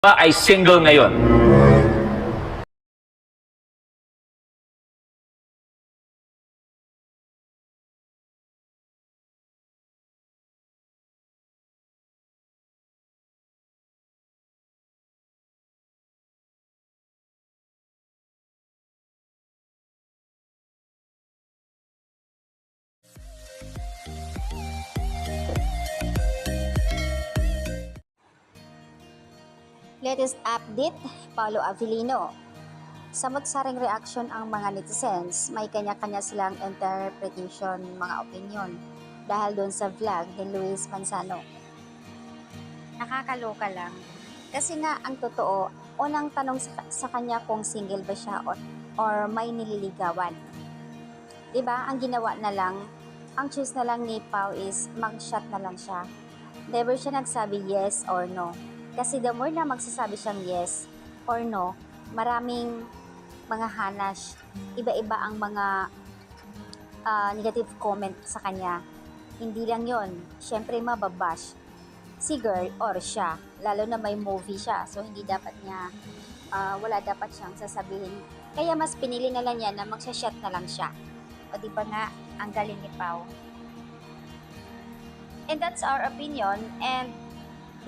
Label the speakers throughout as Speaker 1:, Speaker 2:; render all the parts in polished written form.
Speaker 1: ay single ngayon.
Speaker 2: Latest update, Paolo Avellino. Samot-saring reaction ang mga netizens, may kanya-kanya silang interpretation, mga opinion, dahil doon sa vlog ni Luis Manzano. Nakakaloka lang. Kasi nga, ang totoo, unang tanong sa kanya kung single ba siya or may nililigawan. Diba, ang ginawa na lang, ang choose na lang ni Pao is mag-shot na lang siya. Never siya nagsabi yes or no. Kasi the more na magsasabi siyang yes or no, maraming mga hanash, iba-iba ang mga negative comment sa kanya. Hindi lang yon, syempre mababash si girl or siya, lalo na may movie siya, so hindi dapat niya, wala dapat siyang sasabihin. Kaya mas pinili na lang niya na magsashot na lang siya. O di ba nga, ang galing ni Pao. And that's our opinion, and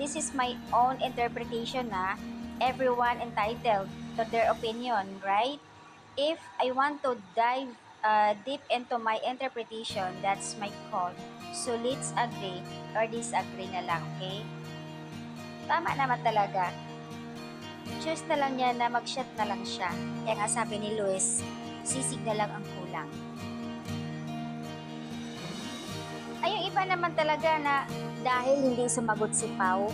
Speaker 2: this is my own interpretation na everyone entitled to their opinion, right? If I want to dive deep into my interpretation, that's my call. So let's agree or disagree na lang, okay? Tama naman talaga. Choose na lang niya na mag-shot na lang siya. Kaya nga sabi ni Luis, sisig na lang ang kulang. Ay, yung iba naman talaga na dahil hindi sumagot si Pao,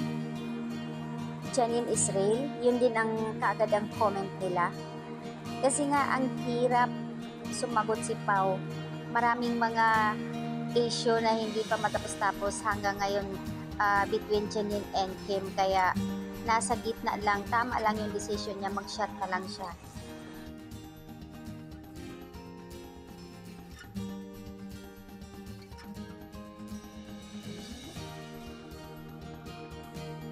Speaker 2: Janine Israel, yun din ang kaagad ang comment nila. Kasi nga, ang hirap sumagot si Pao. Maraming mga issue na hindi pa matapos-tapos hanggang ngayon between Janine and Kim. Kaya nasa gitna lang, tama lang yung decision niya, mag-shot na lang siya.